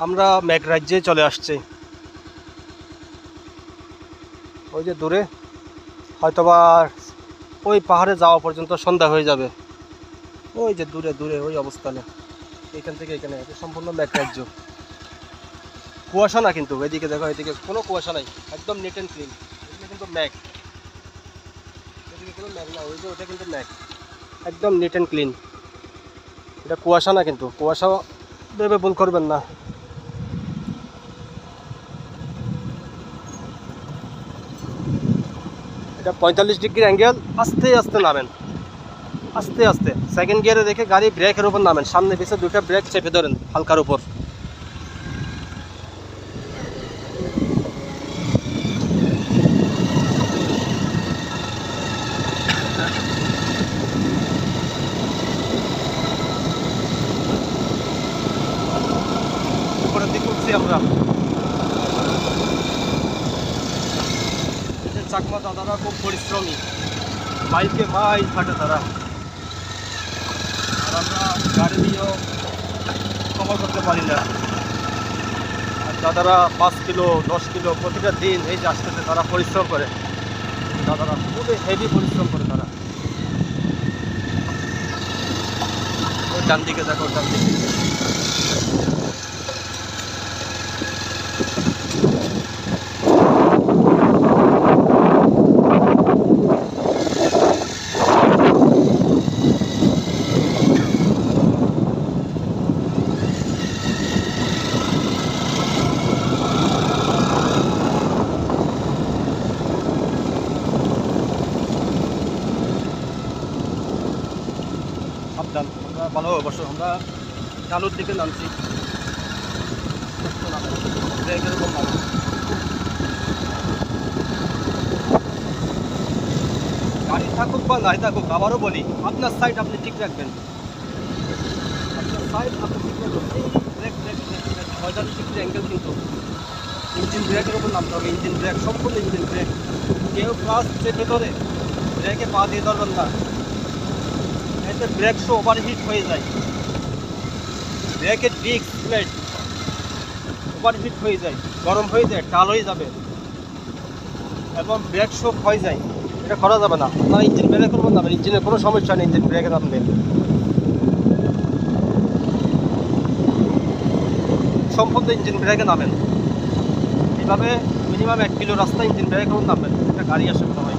আমরা মেঘরাজ্যে চলে আসছি। ওই যে দূরে হয়তোবা ওই পাহাড়ে যাওয়া পর্যন্ত সন্ধ্যা হয়ে যাবে। ওই যে দূরে দূরে ওই অবস্থানে, এখান থেকে এখানে সম্পূর্ণ মেঘরাজ্য। কুয়াশা না কিন্তু, এদিকে দেখো, এদিকে কোনো কুয়াশা নাই, একদম নিট অ্যান্ড ক্লিন। এদিকে কিন্তু মেঘ, এদিকে কোনো মেঘ না, ওই যে ওটা কিন্তু মেঘ, একদম নিট অ্যান্ড ক্লিন। এটা কুয়াশা না কিন্তু, কুয়াশা ভেবে ভুল করবেন না। এটা 45 ডিগ্রি অ্যাঙ্গেল। আস্তে আস্তে নামেন, আস্তে আস্তে। সেকেন্ড গিয়ারে রেখে গাড়ি ব্রেকের উপর নামেন, সামনে পিছিয়ে দুটো ব্রেক চেপে ধরেন হালকার উপর। উপরের দিকে উঠছি আমরা। চাকমা দাদারা খুব পরিশ্রমী, মাইলকে মাইল খাটে তারা, আর আমরা গাড়ি দিয়েও কভার করতে পারি না। আর দাদারা 5 কিলো 10 কিলো প্রতিটা দিন এই যে আসতেছে, তারা পরিশ্রম করে। দাদারা খুবই হেভি পরিশ্রম করে তারা। ওই ডান দিকে দেখো, ডান দিকে। সাবধান, আমরা ভালো অবশ্য আমরা চালুর দিকে নামছি। গাড়ি থাকুক বা নাই থাকুক, আবারও বলি, আপনার সাইড আপনি ঠিক রাখবেন, আপনার সাইড আপনি ঠিক রাখবেন। Brake brake brake 45 degree angle কিন্তু ইঞ্জিন ব্রেকের উপর নামতে হবে। ইঞ্জিন ব্রেক, সম্পূর্ণ ইঞ্জিন ব্রেক। কেউ ক্লাস চেপে ধরে ব্রেকে পা দিয়ে ধরবেন না, এতে ব্রেক শো ওভারহিট হয়ে যায়। ব্রেকের ডিস্ক প্লেট ওভারহিট হয়ে যায়, গরম হয়ে যায়, টাল হয়ে যাবে এবং ব্রেক শো হয়ে যায়। এটা করা যাবে না। আপনারা ইঞ্জিন ব্রেক করবেন না, ইঞ্জিনের কোনো সমস্যা নেই, ইঞ্জিন ব্রেকে নামবেন। সম্পূর্ণ ইঞ্জিন ব্রেকে নামেন। এইভাবে মিনিমাম 1 কিলো রাস্তা ইঞ্জিন ব্রেক করুন, নামবেন। একটা গাড়ি আসে মনে হয়।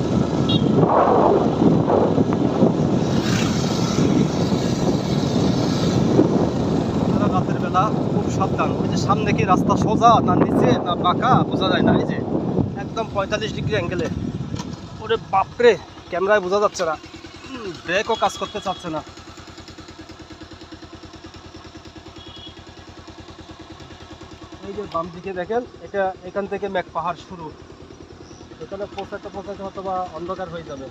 রাতের বেলা খুব সাবধান। ওই যে সামনে কি রাস্তা সোজা না নিচে না বাঁকা বোঝা যায় না। এই যে একদম 45 ডিগ্রি অ্যাঙ্গেলে, ওরে বাপরে, ক্যামেরায় বোঝা যাচ্ছে না, ব্রেকও কাজ করতে চাচ্ছে না। এই যে বাম দিকে দেখেন, এটা এখান থেকে মেঘ পাহাড় শুরু। এখানে পৌঁছাতে পৌঁছাতে হয়তো বা অন্ধকার হয়ে যাবে।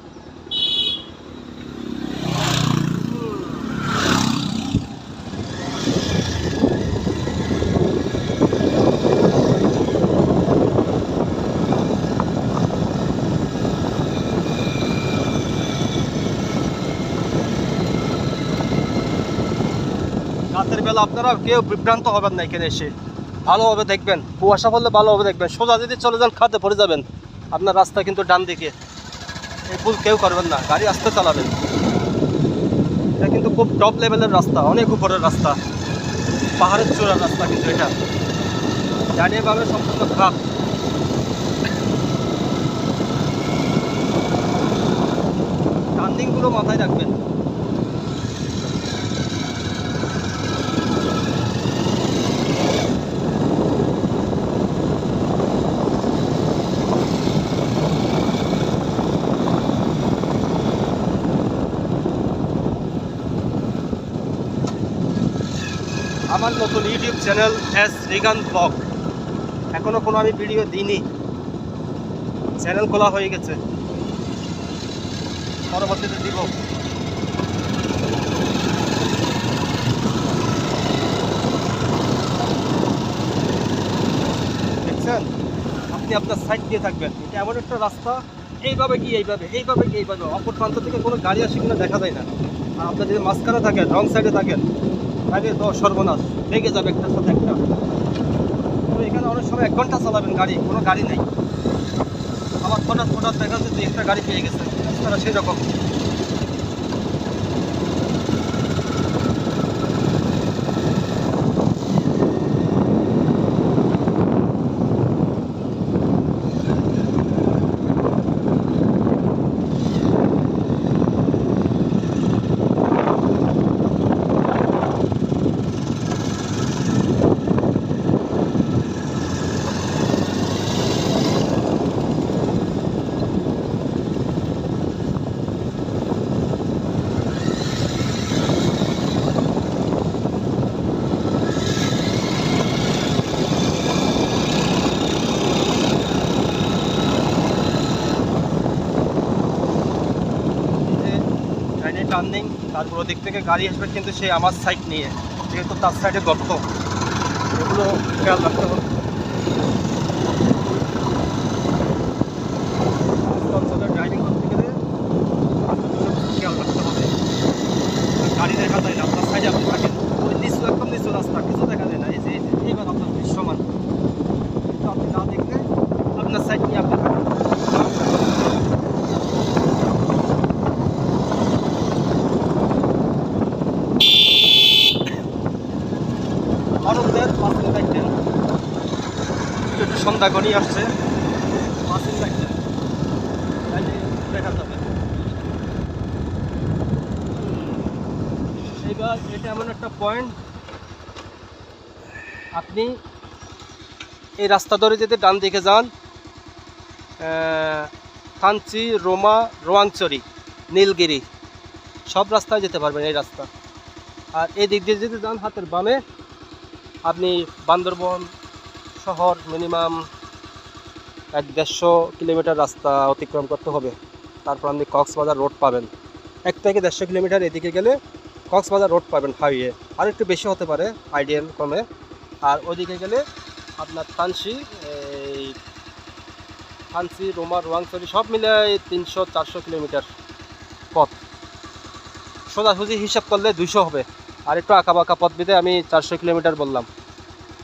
রাতের বেলা আপনারা কেউ বিভ্রান্ত হবেন না, এখানে এসে ভালোভাবে দেখবেন। কুয়াশা পড়লে ভালোভাবে দেখবেন। সোজা যদি চলে যান খাতে পড়ে যাবেন। আপনার রাস্তা কিন্তু ডান দিকে, এই ভুল কেউ করবেন না, গাড়ি আস্তে চালাবেন। এটা কিন্তু খুব টপ লেভেলের রাস্তা, অনেক উপরের রাস্তা, পাহাড়ের চূড়ার রাস্তা কিন্তু এটা। জানিয়ে পাবে সম্পূর্ণ খারাপ। টার্নিংগুলো মাথায় রাখবেন। আমার নতুন ইউটিউব চ্যানেল এস রিগান ব্লগ, এখনও কোনো আমি ভিডিও দিইনি। চ্যানেল খোলা হয়ে গেছে, পরবর্তীতে দিব। দেখছেন, আপনি আপনার সাইড দিয়ে থাকবেন। এটা এমন একটা রাস্তা, এইভাবে কি এইভাবে, এইভাবে কি এইভাবে, অপর প্রান্ত থেকে কোনো গাড়ি আসে কিনা দেখা যায় না। আর আপনার যদি মাঝখানে থাকেন, রং সাইডে থাকেন, তাহলে তো সর্বনাশ, লেগে যাবে একটার সাথে একটা। কোনো সময় 1 ঘন্টা চালাবেন গাড়ি, কোনো গাড়ি নেই। আমার হঠাৎ দেখা যাচ্ছে যে একটা গাড়ি পেয়ে গেছে, রাস্তাটা সেই রকম। টার্নিং, তারপর ওদিক থেকে গাড়ি আসবে কিন্তু সে আমার সাইড নিয়ে, যেহেতু তার সাইডে গর্ত, এগুলো খেয়াল রাখতে হবে। ড্রাইভিং করতে গেলে খেয়াল রাখতে হবে। গাড়ি দেখা যায় না, আপনার সাইডে আপনি থাকেন, ওই নিচু একদম নিচু রাস্তা, কিছু দেখা যায় না। এই যে এইবার আপনার দৃশ্যমান, কিন্তু আপনি না দেখলে আপনার সাইড নিয়ে আপনি থাকেন। অরবদের পাঁচিল দেখতেন, একটু সন্ধ্যা ঘনিয়ে আসছে, পাঁচিল দেখতেন দেখা যাবে। এইবার এটা এমন একটা পয়েন্ট, আপনি এই রাস্তা ধরে যদি ডান দিকে যান, থানচি, রোমা, রোয়াংচরি, নীলগিরি সব রাস্তায় যেতে পারবেন এই রাস্তা। আর এই দিক দিয়ে যদি যান হাতের বামে, আপনি বান্দরবন শহর মিনিমাম 1-150 কিলোমিটার রাস্তা অতিক্রম করতে হবে, তারপর আপনি কক্সবাজার রোড পাবেন। 1 থেকে 150 কিলোমিটার এদিকে গেলে কক্সবাজার রোড পাবেন, হাইওয়ে। আর একটু বেশি হতে পারে আইডিয়াল কমে। আর ওইদিকে গেলে আপনার থানচি, রোমা, রোয়াংচরি সব মিলে 300-400 কিলোমিটার পথ। সোজাসুজি হিসাব করলে 200 হবে, আর একটু আঁকা বাঁকা পথ বেঁধে আমি 400 কিলোমিটার বললাম।